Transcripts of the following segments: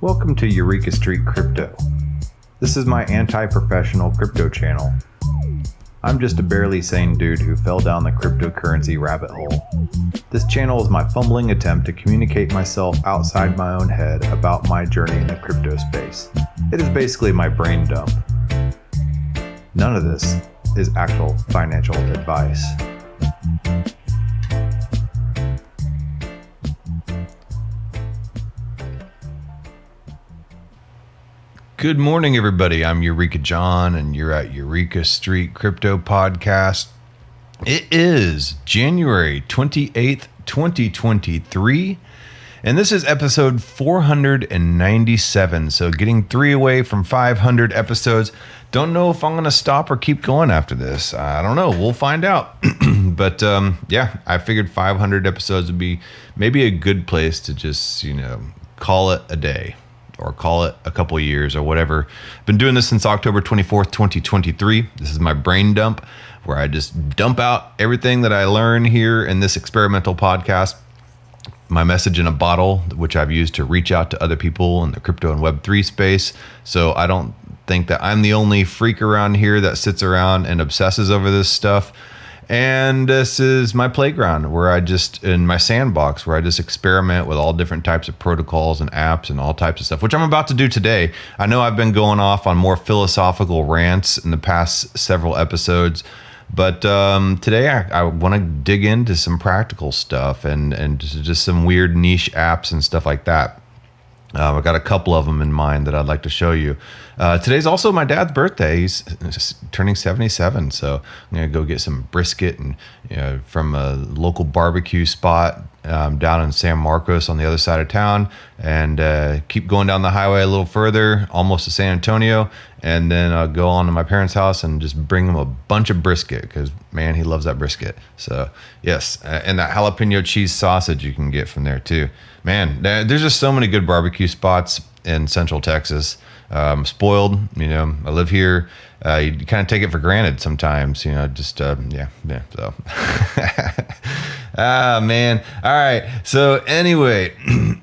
Welcome to Eureka Street Crypto. This is my anti-professional crypto channel. I'm just a barely sane dude who fell down the cryptocurrency rabbit hole. This channel is my fumbling attempt to communicate myself outside my own head about my journey in the crypto space. It is basically my brain dump. None of this is actual financial advice. Good morning, everybody. I'm Eureka John, and you're at Eureka Street Crypto Podcast. It is January 28th, 2023, and this is episode 497. So getting 3 away from 500 episodes. Don't know if I'm going to stop or keep going after this. I don't know. We'll find out. But yeah, I figured 500 episodes would be maybe a good place to just, call it a day. Or call it a couple years or whatever. Been doing this since October 24th, 2023. This is my brain dump, where I just dump out everything that I learn here in this experimental podcast. My message in a bottle, which I've used to reach out to other people in the crypto and web3 space. So I don't think that I'm the only freak around here that sits around and obsesses over this stuff. And this is my playground in my sandbox where I just experiment with all different types of protocols and apps and all types of stuff, which I'm about to do today. I know I've been going off on more philosophical rants in the past several episodes, but today I want to dig into some practical stuff and just some weird niche apps and stuff like that. I've got a couple of them in mind that I'd like to show you. Today's also my dad's birthday. He's turning 77, so I'm gonna go get some brisket and from a local barbecue spot down in San Marcos on the other side of town, and keep going down the highway a little further, almost to San Antonio, and then I'll go on to my parents' house and just bring him a bunch of brisket because, man, he loves that brisket. So yes, and that jalapeno cheese sausage you can get from there too. Man, there's just so many good barbecue spots in Central Texas. Spoiled, I live here. You kind of take it for granted sometimes, So man. All right. So anyway,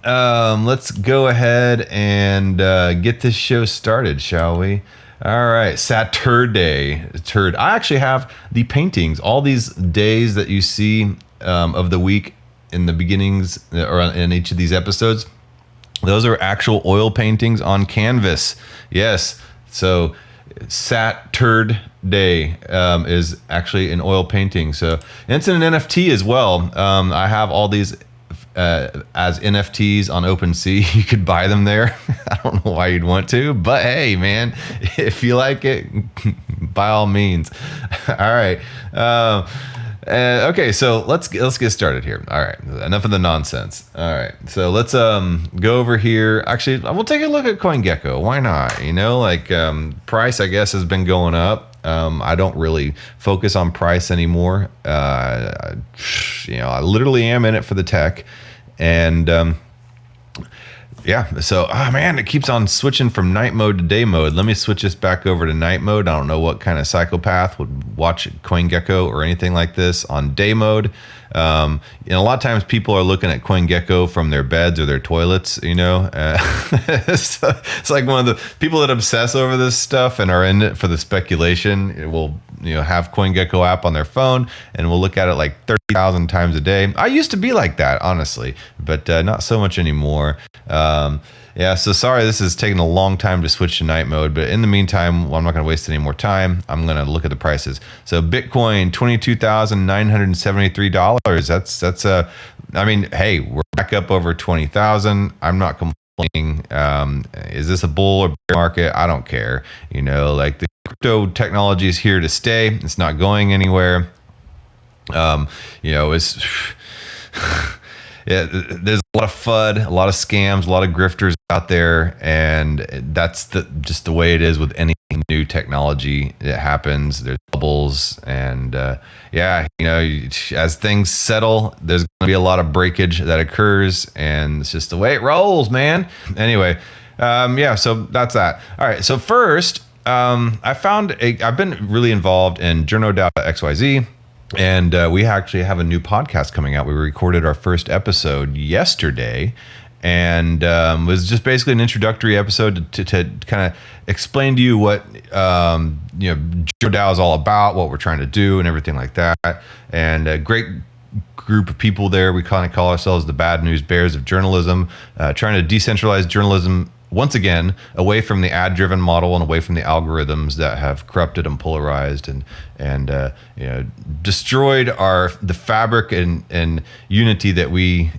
let's go ahead and get this show started, shall we? All right. Saturday. I actually have the paintings, all these days that you see of the week in the beginnings or in each of these episodes. Those are actual oil paintings on canvas. Yes. So Saturday is actually an oil painting. So and it's an NFT as well. I have all these as NFTs on OpenSea. You could buy them there. I don't know why you'd want to, but hey, man, if you like it, by all means. All right. Okay, so let's get started here. All right, enough of the nonsense. All right, so let's go over here. Actually, we'll take a look at CoinGecko. Why not? Price, I guess, has been going up. I don't really focus on price anymore. I literally am in it for the tech, and yeah, so, man, it keeps on switching from night mode to day mode. Let me switch this back over to night mode. I don't know what kind of psychopath would watch CoinGecko or anything like this on day mode. A lot of times people are looking at CoinGecko from their beds or their toilets, It's like one of the people that obsess over this stuff and are in it for the speculation. It will, have CoinGecko app on their phone and we'll look at it like 30,000 times a day. I used to be like that, honestly, but not so much anymore. Yeah, so sorry this is taking a long time to switch to night mode, but in the meantime, I'm not going to waste any more time. I'm going to look at the prices. So Bitcoin, $22,973. Hey, we're back up over 20,000. I'm not complaining. Is this a bull or bear market? I don't care. The crypto technology is here to stay. It's not going anywhere. It's yeah, there's a lot of FUD, a lot of scams, a lot of grifters out there, and that's just the way it is with any new technology. It happens. There's bubbles, and as things settle, there's going to be a lot of breakage that occurs, and it's just the way it rolls, man. Anyway, so that's that. All right, so first, I've been really involved in Journo.xyz. And we actually have a new podcast coming out. We recorded our first episode yesterday, and was just basically an introductory episode to kind of explain to you what Joe DAO is all about, what we're trying to do, and everything like that. And a great group of people there. We kind of call ourselves the bad news bears of journalism, trying to decentralize journalism once again away from the ad-driven model and away from the algorithms that have corrupted and polarized and destroyed the fabric and unity that we.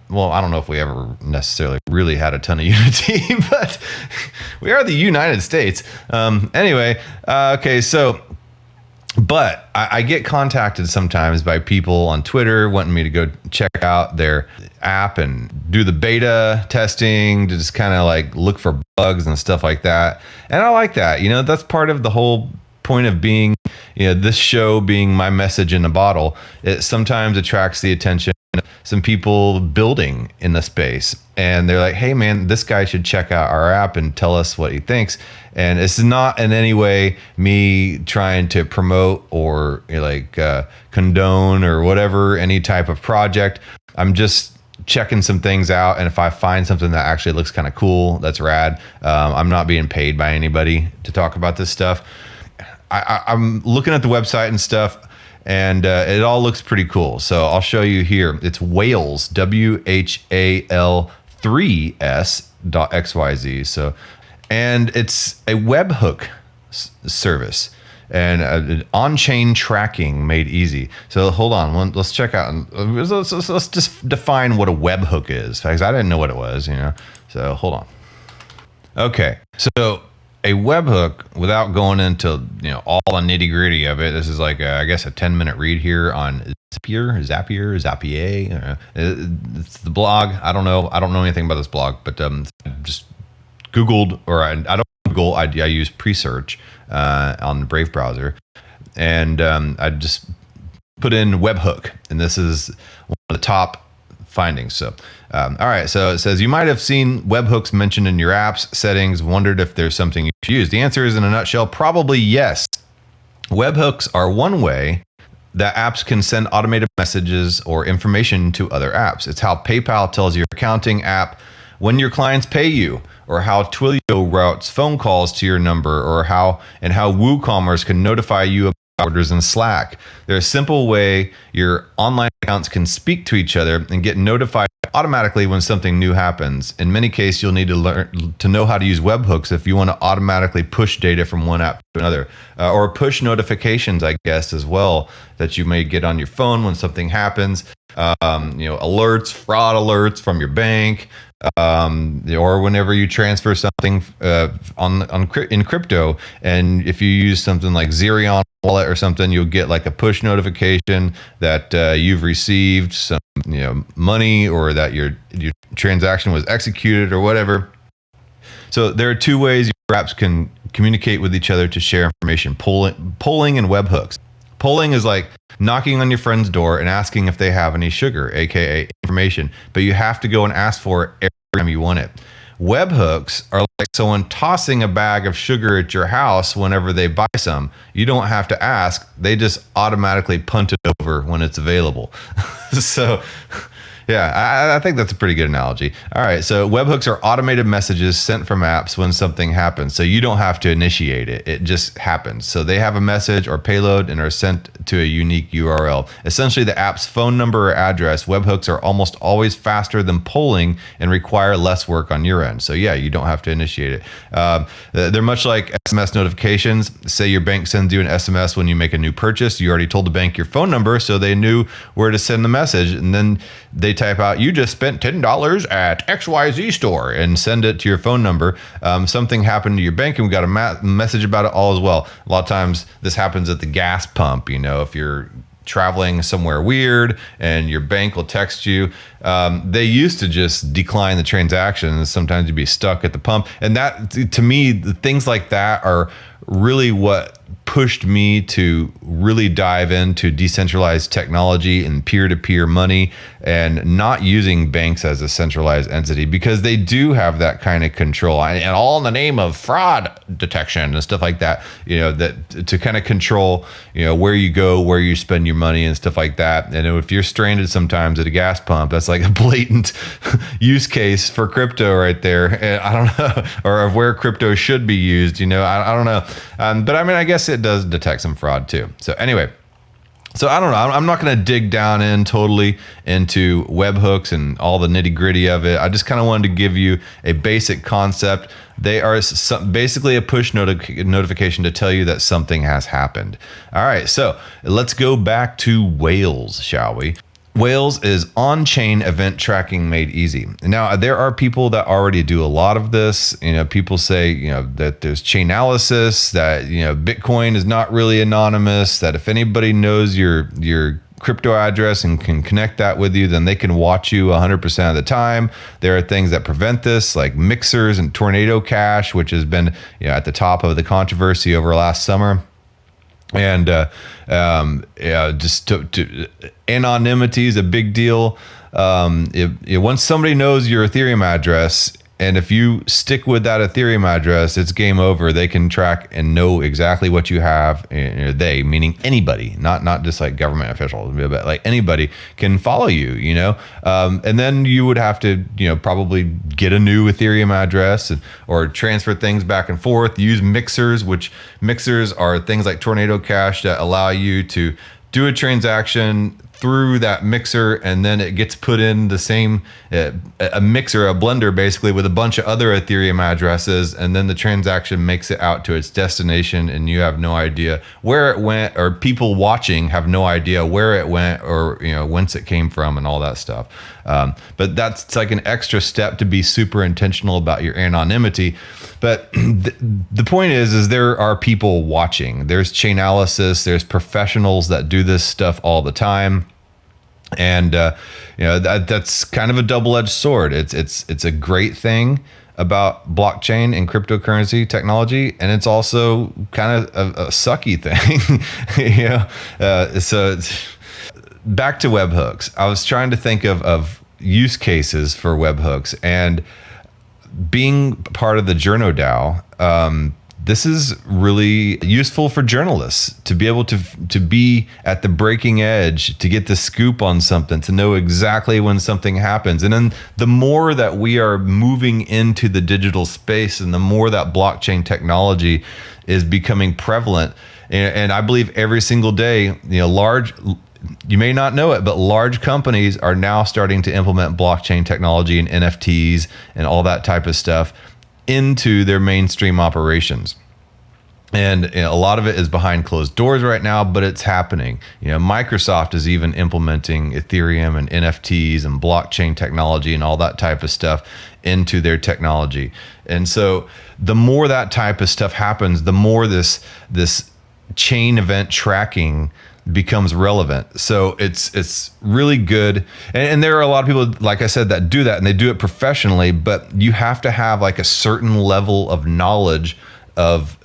Well, I don't know if we ever necessarily really had a ton of unity, but we are the United States. Anyway, okay, so. But I get contacted sometimes by people on Twitter wanting me to go check out their app and do the beta testing to just kind of like look for bugs and stuff like that. And I like that. That's part of the whole point of being, this show being my message in a bottle. It sometimes attracts the attention of some people building in the space. And they're like, hey, man, this guy should check out our app and tell us what he thinks. And it's not in any way me trying to promote or condone or whatever, any type of project. I'm just checking some things out. And if I find something that actually looks kind of cool, that's rad. I'm not being paid by anybody to talk about this stuff. I'm looking at the website and stuff, and it all looks pretty cool. So I'll show you here. It's Whales, WHAL3s.xyz. So, and it's a webhook service and on-chain tracking made easy. So hold on, let's check out. Let's just define what a webhook is, because I didn't know what it was. So hold on. Okay, so a webhook, without going into all the nitty gritty of it, this is like I guess a 10-minute read here on Zapier. It's the blog. I don't know anything about this blog, but just Googled, or I don't Google. I use pre-search on the Brave browser, and I just put in webhook, and this is one of the top findings. So, all right. So it says, you might have seen webhooks mentioned in your apps settings, wondered if there's something you should use. The answer is, in a nutshell, probably yes. Webhooks are one way that apps can send automated messages or information to other apps. It's how PayPal tells your accounting app when your clients pay you, or how Twilio routes phone calls to your number, or how WooCommerce can notify you about orders in Slack. There's a simple way your online accounts can speak to each other and get notified automatically when something new happens. In many cases, you'll need to learn to know how to use webhooks if you want to automatically push data from one app to another, or push notifications, I guess, as well, that you may get on your phone when something happens. Alerts, fraud alerts from your bank, or whenever you transfer something in crypto, and if you use something like Xerion wallet or something, you'll get like a push notification that you've received some money, or that your transaction was executed or whatever. So there are two ways your apps can communicate with each other to share information: polling and webhooks. Polling is like knocking on your friend's door and asking if they have any sugar, aka information, but you have to go and ask for it every time you want it. Webhooks are like someone tossing a bag of sugar at your house whenever they buy some. You don't have to ask, they just automatically punt it over when it's available. So yeah, I think that's a pretty good analogy. All right, so webhooks are automated messages sent from apps when something happens. So you don't have to initiate it. It just happens. So they have a message or payload and are sent to a unique URL. Essentially the app's phone number or address. Webhooks are almost always faster than polling and require less work on your end. So yeah, you don't have to initiate it. They're much like SMS notifications. Say your bank sends you an SMS when you make a new purchase. You already told the bank your phone number, so they knew where to send the message. And then they type out, you just spent $10 at XYZ store, and send it to your phone number. Something happened to your bank and we got a message about it all as well. A lot of times this happens at the gas pump. If you're traveling somewhere weird and your bank will text you, they used to just decline the transaction, and sometimes you'd be stuck at the pump. And that, to me, things like that are really what pushed me to really dive into decentralized technology and peer-to-peer money and not using banks as a centralized entity, because they do have that kind of control, and all in the name of fraud detection and stuff like that, that to kind of control, where you go, where you spend your money and stuff like that. And if you're stranded sometimes at a gas pump, that's like a blatant use case for crypto right there. And I don't know, or of where crypto should be used, I don't know. But I mean, I guess it does detect some fraud too. So anyway, I don't know. I'm not going to dig down in totally into webhooks and all the nitty gritty of it. I just kind of wanted to give you a basic concept. They are basically a push notification to tell you that something has happened. All right, so let's go back to Whales, shall we? Whales is on-chain event tracking made easy. Now, there are people that already do a lot of this. People say, that there's chain analysis, that, Bitcoin is not really anonymous, that if anybody knows your crypto address and can connect that with you, then they can watch you 100% of the time. There are things that prevent this, like mixers and Tornado Cash, which has been, at the top of the controversy over last summer. And just to anonymity is a big deal. Once somebody knows your Ethereum address, and if you stick with that Ethereum address, it's game over. They can track and know exactly what you have. They, meaning anybody, not just like government officials, but like anybody can follow you, and then you would have to, probably get a new Ethereum address or transfer things back and forth, use mixers, which mixers are things like Tornado Cash that allow you to do a transaction through that mixer, and then it gets put in the same a mixer, a blender basically, with a bunch of other Ethereum addresses, and then the transaction makes it out to its destination, and you have no idea where it went, or people watching have no idea where it went, or whence it came from, and all that stuff. But that's like an extra step to be super intentional about your anonymity. But the point is there are people watching. There's chain analysis. There's professionals that do this stuff all the time. And that's kind of a double-edged sword. It's a great thing about blockchain and cryptocurrency technology, and it's also kind of a sucky thing. So back to webhooks. I was trying to think of use cases for webhooks, and being part of the Journo DAO, this is really useful for journalists to be able to be at the breaking edge, to get the scoop on something, to know exactly when something happens. And then the more that we are moving into the digital space, and the more that blockchain technology is becoming prevalent, and I believe every single day, you may not know it, but large companies are now starting to implement blockchain technology and NFTs and all that type of stuff into their mainstream operations. And a lot of it is behind closed doors right now, but it's happening. Microsoft is even implementing Ethereum and NFTs and blockchain technology and all that type of stuff into their technology. And so the more that type of stuff happens, the more this chain event tracking becomes relevant. So it's really good. And there are a lot of people, like I said, that do that, and they do it professionally, but you have to have like a certain level of knowledge of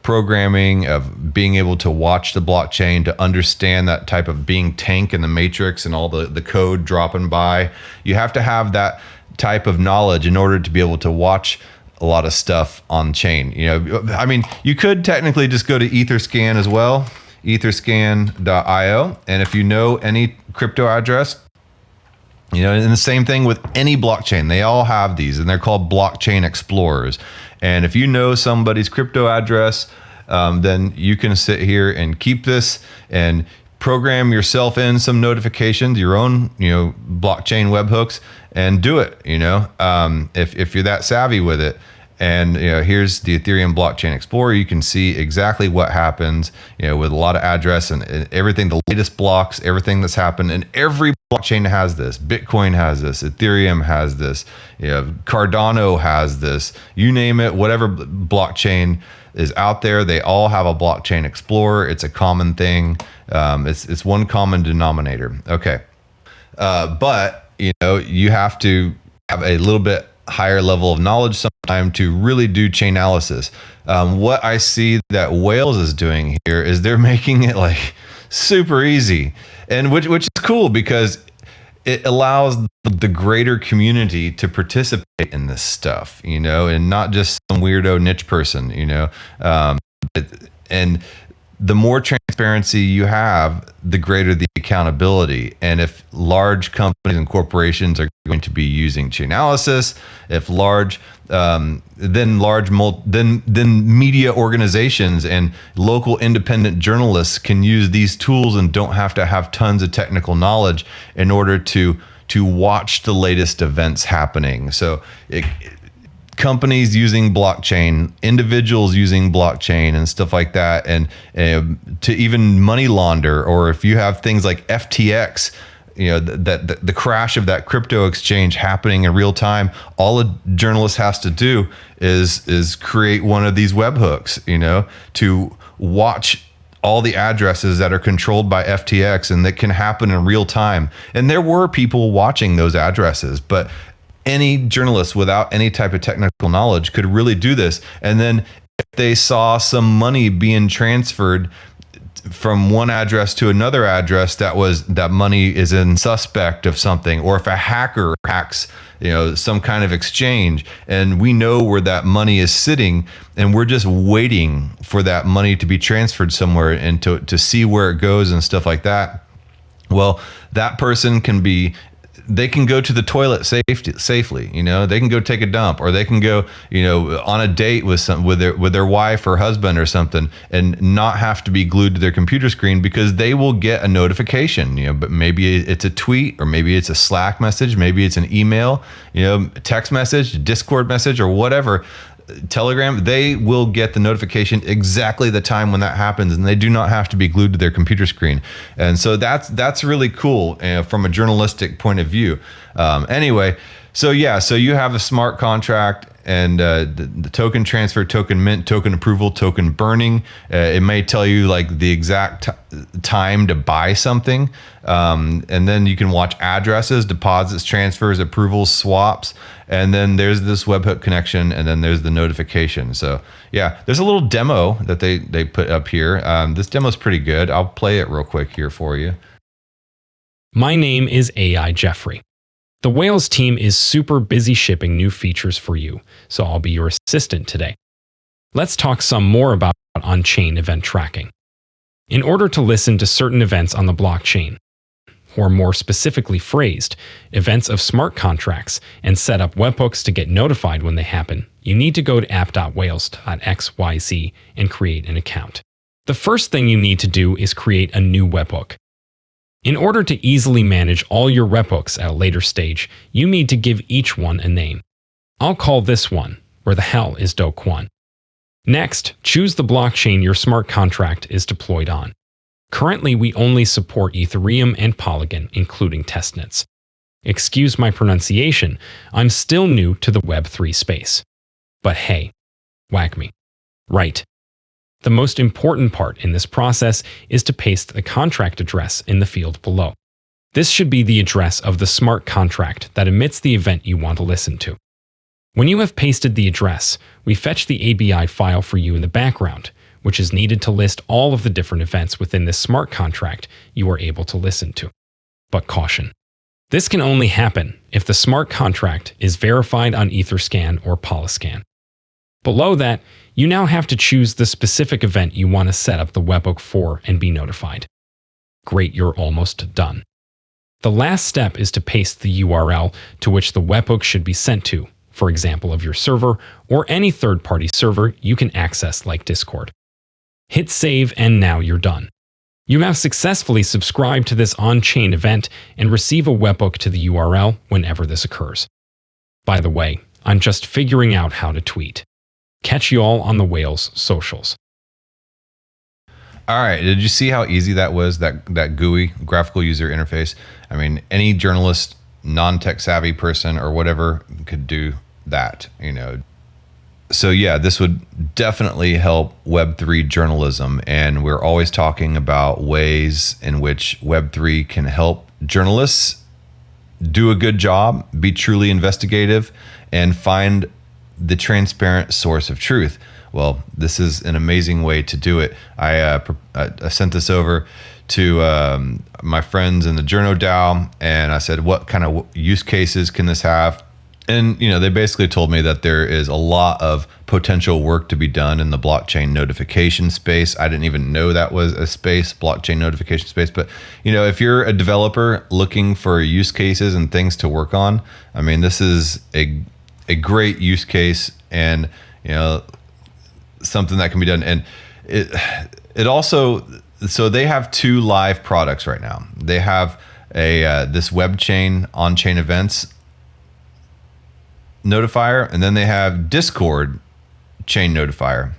programming, of being able to watch the blockchain, to understand that type of being Tank in the Matrix and all the code dropping by. You have to have that type of knowledge in order to be able to watch a lot of stuff on chain. I mean, you could technically just go to Etherscan as well, etherscan.io. And if you know any crypto address, and the same thing with any blockchain, they all have these, and they're called blockchain explorers. And if you know somebody's crypto address, then you can sit here and keep this and program yourself in some notifications, your own, blockchain webhooks, and do it, if you're that savvy with it. And here's the Ethereum Blockchain Explorer. You can see exactly what happens, with a lot of address and everything, the latest blocks, everything that's happened. And every blockchain has this. Bitcoin has this. Ethereum has this. Cardano has this. You name it, whatever blockchain is out there, they all have a Blockchain Explorer. It's a common thing. It's one common denominator. Okay, but you have to have a little bit higher level of knowledge sometime to really do chain analysis. What I see that Whales is doing here is they're making it like super easy, and which is cool because it allows the greater community to participate in this stuff, and not just some weirdo niche person, and the more transparency you have, the greater the accountability. And if large companies and corporations are going to be using chain analysis, if then media organizations and local independent journalists can use these tools and don't have to have tons of technical knowledge in order to watch the latest events happening. So companies using blockchain, individuals using blockchain and stuff like that, and to even money launder, or if you have things like FTX, that the crash of that crypto exchange happening in real time, all a journalist has to do is create one of these webhooks, to watch all the addresses that are controlled by FTX and that can happen in real time. And there were people watching those addresses, but any journalist without any type of technical knowledge could really do this. And then if they saw some money being transferred from one address to another address, that money is in suspect of something, or if a hacker hacks some kind of exchange and we know where that money is sitting and we're just waiting for that money to be transferred somewhere and to see where it goes and stuff like that, well, that person they can go to the toilet safely, they can go take a dump, or they can go, on a date with their wife or husband or something, and not have to be glued to their computer screen, because they will get a notification, but maybe it's a tweet, or maybe it's a Slack message, maybe it's an email, text message, Discord message, or whatever, Telegram. They will get the notification exactly the time when that happens, and they do not have to be glued to their computer screen. And so that's really cool from a journalistic point of view. Anyway, so you have a smart contract, and the token transfer, token mint, token approval, token burning. It may tell you like the exact time to buy something, and then you can watch addresses, deposits, transfers, approvals, swaps, and then there's this webhook connection, and then there's the notification. So yeah, there's a little demo that they put up here. This demo is pretty good. I'll play it real quick here for you. My name is AI Jeffrey. The Whales team is super busy shipping new features for you, so I'll be your assistant today. Let's talk some more about on-chain event tracking. In order to listen to certain events on the blockchain, or more specifically phrased, events of smart contracts, and set up webhooks to get notified when they happen, you need to go to app.whales.xyz and create an account. The first thing you need to do is create a new webhook. In order to easily manage all your webhooks at a later stage, you need to give each one a name. I'll call this one, where the hell is Doke1. Next, choose the blockchain your smart contract is deployed on. Currently, we only support Ethereum and Polygon, including testnets. Excuse my pronunciation, I'm still new to the Web3 space. But hey, whack me. Right. The most important part in this process is to paste the contract address in the field below. This should be the address of the smart contract that emits the event you want to listen to. When you have pasted the address, we fetch the ABI file for you in the background, which is needed to list all of the different events within this smart contract you are able to listen to. But caution. This can only happen if the smart contract is verified on Etherscan or Polyscan. Below that, you now have to choose the specific event you want to set up the webhook for and be notified. Great, you're almost done. The last step is to paste the URL to which the webhook should be sent to, for example of your server or any third-party server you can access like Discord. Hit save and now you're done. You have successfully subscribed to this on-chain event and receive a webhook to the URL whenever this occurs. By the way, I'm just figuring out how to tweet. Catch you all on the Whales socials. All right. Did you see how easy that was, that GUI, graphical user interface? I mean, any journalist, non-tech savvy person or whatever could do that, So yeah, this would definitely help Web3 journalism. And we're always talking about ways in which Web3 can help journalists do a good job, be truly investigative, and find the transparent source of truth. Well, this is an amazing way to do it. I sent this over to my friends in the Journo DAO, and I said, what kind of use cases can this have? And they basically told me that there is a lot of potential work to be done in the blockchain notification space. I didn't even know that was a space, blockchain notification space. But if you're a developer looking for use cases and things to work on, I mean, this is a great use case, and something that can be done. And it also, so they have 2 live products right now. They have this web chain on-chain events notifier, and then they have Discord chain notifier.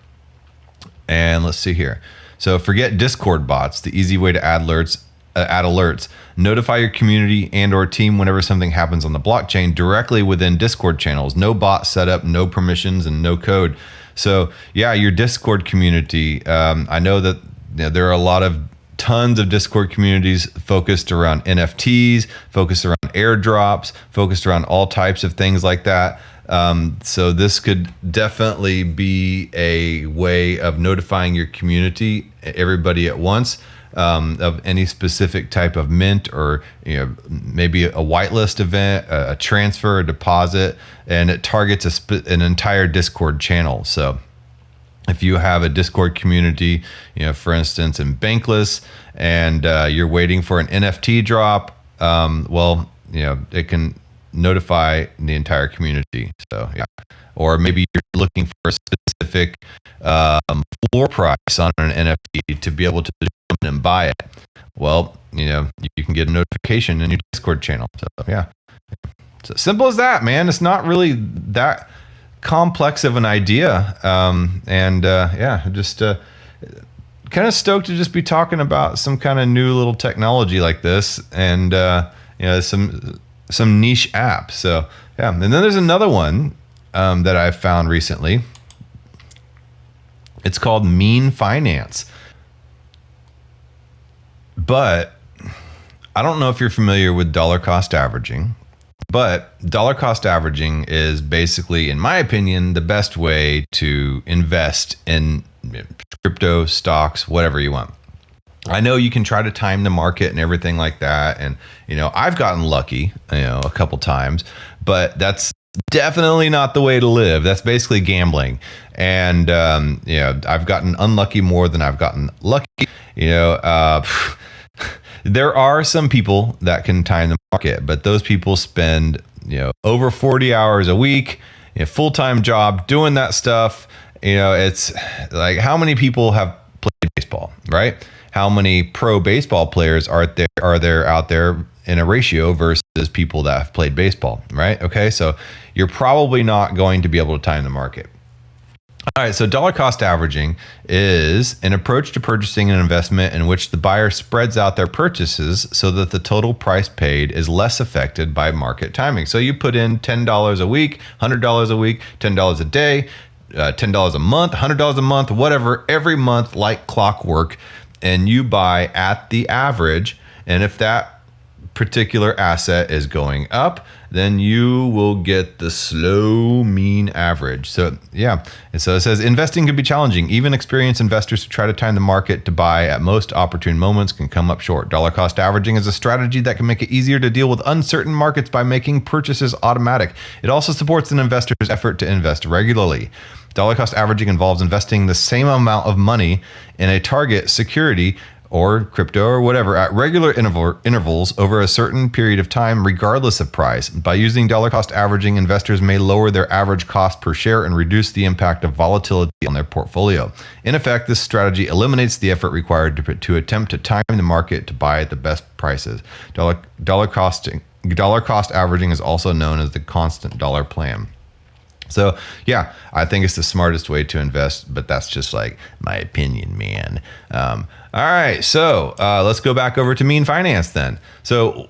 And let's see here. So forget Discord bots, the easy way to add alerts. Notify your community and or team whenever something happens on the blockchain directly within Discord channels. No bot setup, no permissions, and no code. So yeah, your Discord community. I know that there are tons of Discord communities focused around NFTs, focused around airdrops, focused around all types of things like that. So this could definitely be a way of notifying your community, everybody at once, of any specific type of mint, or maybe a whitelist event, a transfer, a deposit, and it targets an entire Discord channel. So if you have a Discord community, for instance, in Bankless, and you're waiting for an NFT drop, it can notify the entire community. So yeah, or maybe you're looking for a specific floor price on an NFT to be able to jump in and buy it. Well, you can get a notification in your Discord channel. So yeah, so simple as that, man. It's not really that complex of an idea, just kind of stoked to just be talking about some kind of new little technology like this, and some niche app. So yeah, and then there's another one that I found recently. It's called Mean Finance, but I don't know if you're familiar with dollar cost averaging. But dollar cost averaging is basically, in my opinion, the best way to invest in crypto, stocks, whatever you want. I know you can try to time the market and everything like that. And, I've gotten lucky, a couple times, but that's definitely not the way to live. That's basically gambling. And, I've gotten unlucky more than I've gotten lucky. There are some people that can time the market, but those people spend, over 40 hours a week, full-time job doing that stuff. It's like, how many people have played baseball, right? How many pro baseball players are there out there in a ratio versus people that have played baseball, right? Okay, so you're probably not going to be able to time the market. All right, so dollar cost averaging is an approach to purchasing an investment in which the buyer spreads out their purchases so that the total price paid is less affected by market timing. So you put in $10 a week, $100 a week, $10 a day, $10 a month, $100 a month, whatever, every month like clockwork, and you buy at the average. And if that particular asset is going up, then you will get the slow mean average. So yeah, and so it says investing can be challenging. Even experienced investors who try to time the market to buy at most opportune moments can come up short. Dollar cost averaging is a strategy that can make it easier to deal with uncertain markets by making purchases automatic. It also supports an investor's effort to invest regularly. Dollar cost averaging involves investing the same amount of money in a target security or crypto or whatever at regular intervals over a certain period of time, regardless of price. By using dollar cost averaging, investors may lower their average cost per share and reduce the impact of volatility on their portfolio. In effect, this strategy eliminates the effort required to attempt to time the market to buy at the best prices. Dollar cost averaging is also known as the constant dollar plan. So yeah, I think it's the smartest way to invest, but that's just like my opinion, man. All right, so let's go back over to mean finance then. So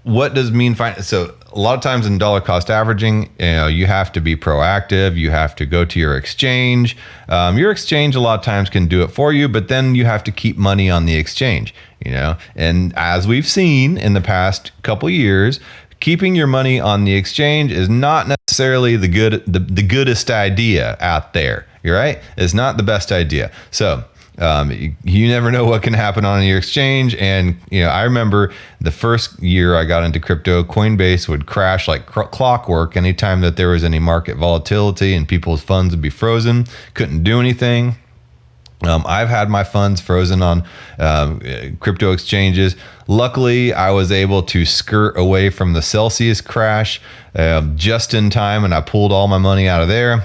what does mean finance? So a lot of times in dollar cost averaging, you have to be proactive. You have to go to your exchange. Your exchange a lot of times can do it for you, but then you have to keep money on the exchange. And as we've seen in the past couple years, keeping your money on the exchange is not necessarily the goodest idea out there. You're right. It's not the best idea. So you never know what can happen on your exchange. And, I remember the first year I got into crypto, Coinbase would crash like clockwork anytime that there was any market volatility, and people's funds would be frozen, couldn't do anything. I've had my funds frozen on crypto exchanges. Luckily, I was able to skirt away from the Celsius crash just in time, and I pulled all my money out of there.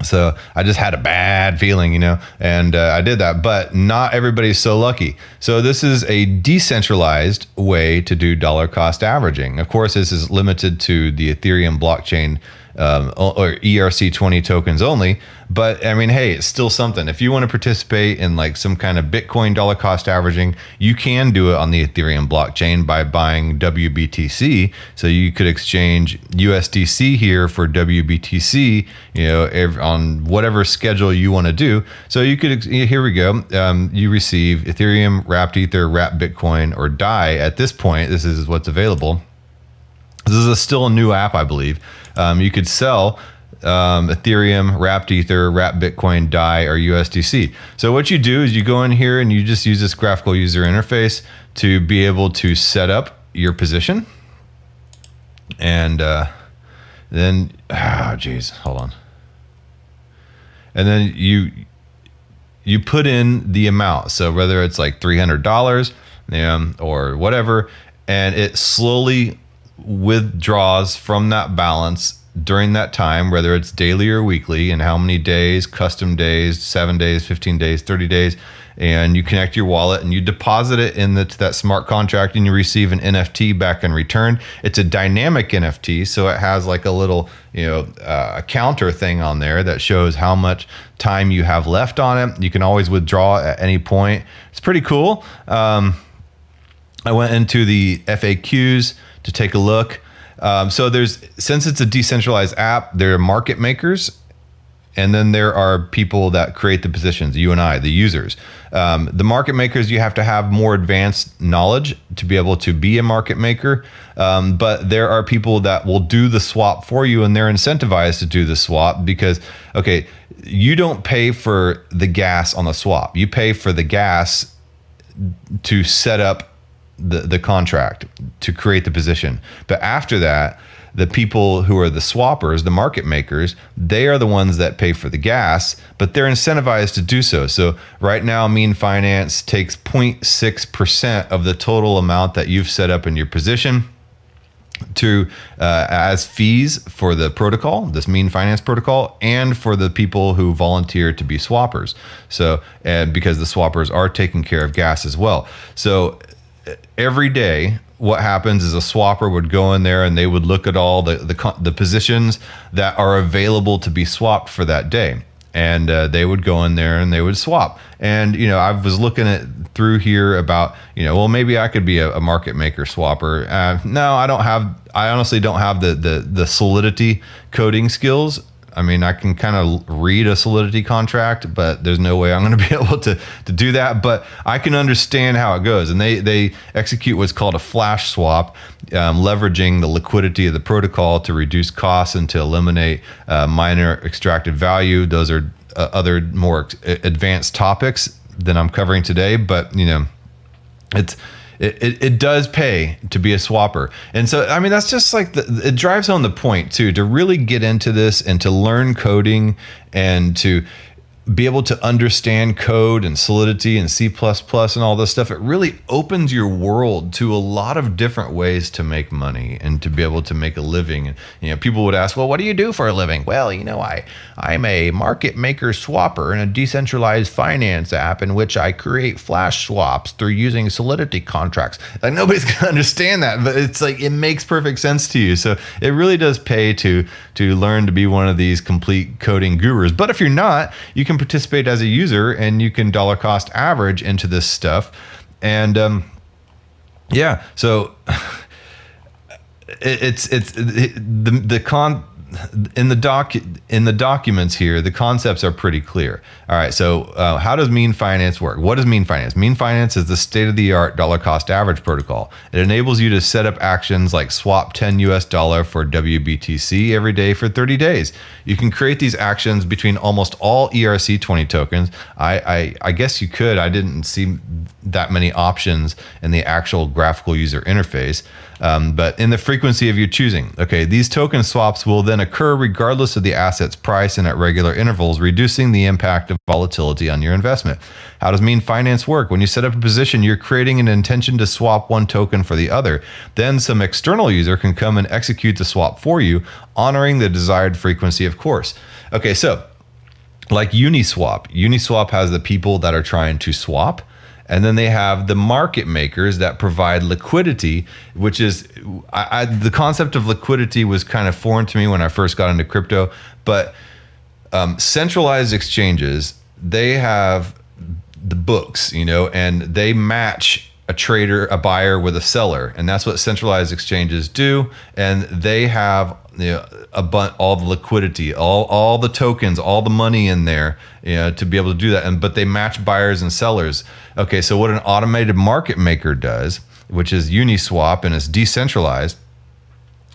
So I just had a bad feeling, and I did that. But not everybody's so lucky. So this is a decentralized way to do dollar cost averaging. Of course, this is limited to the Ethereum blockchain or ERC20 tokens only. But I mean, hey, it's still something. If you want to participate in like some kind of Bitcoin dollar cost averaging, you can do it on the Ethereum blockchain by buying WBTC. So you could exchange USDC here for WBTC, on whatever schedule you want to do. So you could, here we go. You receive Ethereum, Wrapped Ether, Wrapped Bitcoin, or DAI. At this point, this is what's available. This is still a new app, I believe. You could sell Ethereum, Wrapped Ether, Wrapped Bitcoin, DAI, or USDC. So what you do is you go in here and you just use this graphical user interface to be able to set up your position. And then, hold on. And then you put in the amount. So whether it's like $300 or whatever, and it slowly withdraws from that balance during that time, whether it's daily or weekly, and how many days, custom days, 7 days, 15 days, 30 days, and you connect your wallet and you deposit it to that smart contract, and you receive an NFT back in return. It's a dynamic NFT, so it has like a little, a counter thing on there that shows how much time you have left on it. You can always withdraw at any point. It's pretty cool. I went into the FAQs to take a look. So since it's a decentralized app, there are market makers, and then there are people that create the positions, you and I, the users. The market makers, you have to have more advanced knowledge to be able to be a market maker. But there are people that will do the swap for you, and they're incentivized to do the swap because, okay, you don't pay for the gas on the swap. You pay for the gas to set up the contract, to create the position. But after that, the people who are the swappers, the market makers, they are the ones that pay for the gas, but they're incentivized to do so. So right now, Mean Finance takes 0.6% of the total amount that you've set up in your position to as fees for the protocol, this Mean Finance protocol, and for the people who volunteer to be swappers. So, and because the swappers are taking care of gas as well. So every day, what happens is a swapper would go in there and they would look at all the positions that are available to be swapped for that day. And they would go in there and they would swap. And, I was looking through here about, well, maybe I could be a market maker swapper. No, I honestly don't have the Solidity coding skills. I mean, I can kind of read a Solidity contract, but there's no way I'm going to be able to do that. But I can understand how it goes. And they execute what's called a flash swap, leveraging the liquidity of the protocol to reduce costs and to eliminate minor extracted value. Those are other more advanced topics than I'm covering today. But, it does pay to be a swapper. And so, I mean, that's just like, it drives home the point too, to really get into this and to learn coding and to be able to understand code and Solidity and C++ and all this stuff. It really opens your world to a lot of different ways to make money and to be able to make a living. And, people would ask, well, what do you do for a living? Well, I'm a market maker swapper in a decentralized finance app in which I create flash swaps through using Solidity contracts. Like, nobody's going to understand that, but it's like, it makes perfect sense to you. So it really does pay to learn to be one of these complete coding gurus. But if you're not, you can participate as a user and you can dollar cost average into this stuff. And so it's the in the documents here, the concepts are pretty clear. All right, so how does mean finance work? What is mean finance? Mean finance is the state-of-the-art dollar cost average protocol. It enables you to set up actions like swap 10 US dollar for WBTC every day for 30 days. You can create these actions between almost all ERC20 tokens. I guess you could. I didn't see that many options in the actual graphical user interface. But in the frequency of your choosing. Okay, these token swaps will then occur regardless of the asset's price and at regular intervals, reducing the impact of volatility on your investment. How does mean finance work? When you set up a position, you're creating an intention to swap one token for the other. Then some external user can come and execute the swap for you, honoring the desired frequency, of course. Okay, so like Uniswap. Uniswap has the people that are trying to swap. And then they have the market makers that provide liquidity, which is the concept of liquidity was kind of foreign to me when I first got into crypto. But centralized exchanges, they have the books, and they match a buyer with a seller, and that's what centralized exchanges do. And they have all the liquidity, all the tokens, all the money in there, to be able to do that. But they match buyers and sellers. Okay, so what an automated market maker does, which is Uniswap and it's decentralized.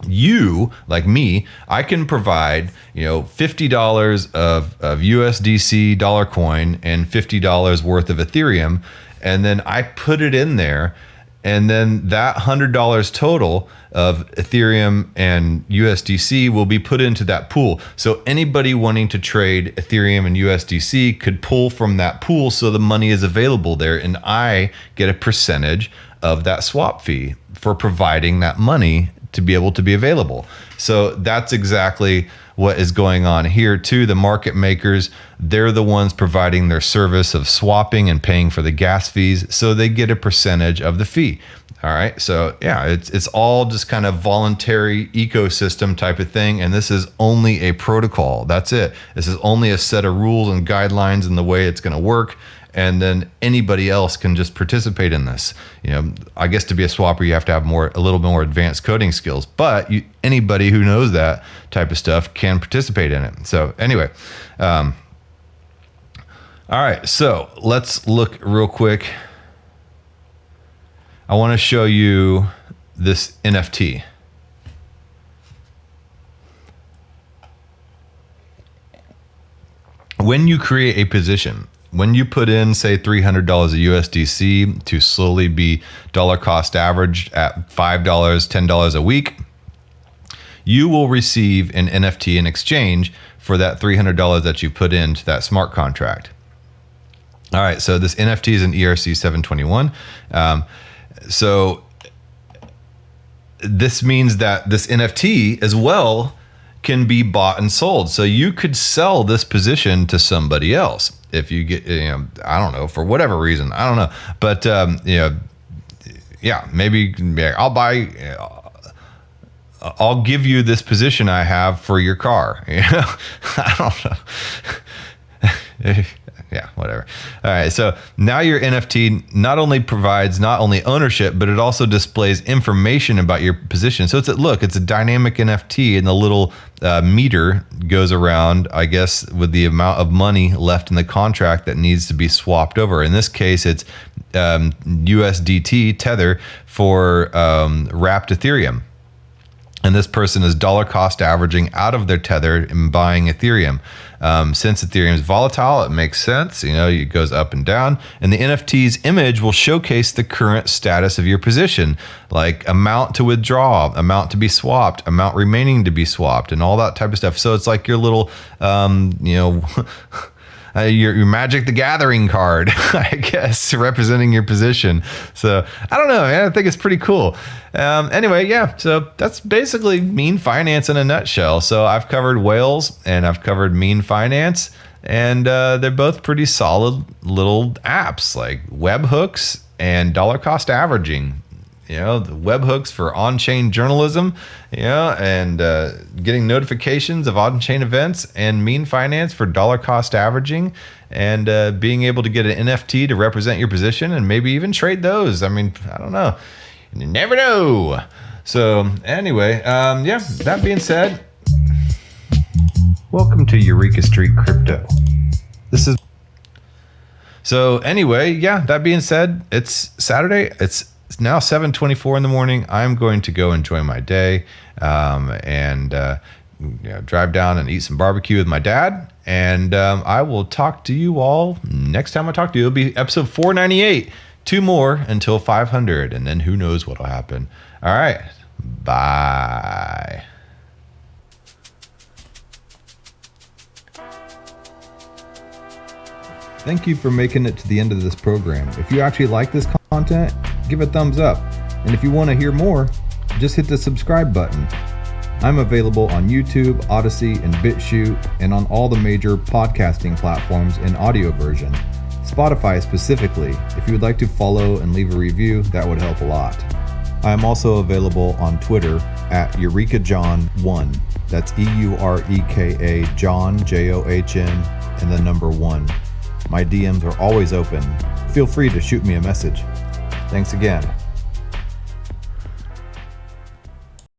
You, like me, I can provide $50 of USDC dollar coin and $50 worth of Ethereum, and then I put it in there, and then that $100 total of Ethereum and USDC will be put into that pool. So anybody wanting to trade Ethereum and USDC could pull from that pool, so the money is available there, and I get a percentage of that swap fee for providing that money to be able to be available. So that's exactly what is going on here too. The market makers, they're the ones providing their service of swapping and paying for the gas fees, so they get a percentage of the fee. All right, so yeah, it's all just kind of voluntary ecosystem type of thing, and this is only a protocol. That's it. This is only a set of rules and guidelines and the way it's going to work, and then anybody else can just participate in this. I guess to be a swapper, you have to have a little bit more advanced coding skills, but anybody who knows that type of stuff can participate in it. So anyway, all right, so let's look real quick. I want to show you this NFT. When you create a position, when you put in, say, $300 of USDC to slowly be dollar cost averaged at $5, $10 a week, you will receive an NFT in exchange for that $300 that you put into that smart contract. All right, so this NFT is an ERC 721. So this means that this NFT as well can be bought and sold. So you could sell this position to somebody else if you get, I don't know, for whatever reason, I don't know. But, yeah, maybe I'll give you this position I have for your car. I don't know. Yeah, whatever. All right, so now your NFT not only provides ownership, but it also displays information about your position. So it's a dynamic NFT, and the little meter goes around, I guess, with the amount of money left in the contract that needs to be swapped over. In this case, it's USDT Tether for wrapped Ethereum. And this person is dollar cost averaging out of their Tether and buying Ethereum. Since Ethereum is volatile, it makes sense. It goes up and down. And the NFT's image will showcase the current status of your position, like amount to withdraw, amount to be swapped, amount remaining to be swapped, and all that type of stuff. So it's like your little, your Magic the Gathering card, I guess, representing your position. So I don't know, man. I think it's pretty cool. Anyway, yeah, so that's basically mean finance in a nutshell. So I've covered whales and I've covered mean finance, and they're both pretty solid little apps like Webhooks and dollar cost averaging. The webhooks for on-chain journalism, and getting notifications of on-chain events, and mean finance for dollar cost averaging, and being able to get an NFT to represent your position and maybe even trade those. I mean, I don't know. You never know. So anyway, yeah, that being said, Welcome to Eureka Street Crypto. So anyway, yeah, that being said, it's Saturday. It's now 7:24 in the morning. I'm going to go enjoy my day and drive down and eat some barbecue with my dad. And I will talk to you all next time I talk to you. It'll be episode 498. 2 more until 500. And then who knows what will happen. All right. Bye. Thank you for making it to the end of this program. If you actually like this content, give a thumbs up. And if you want to hear more, just hit the subscribe button. I'm available on YouTube, Odyssey, and BitChute, and on all the major podcasting platforms in audio version. Spotify specifically. If you would like to follow and leave a review, that would help a lot. I am also available on Twitter at EurekaJohn1. That's EUREKA John, JOHN, and the number 1. My DMs are always open. Feel free to shoot me a message. Thanks again.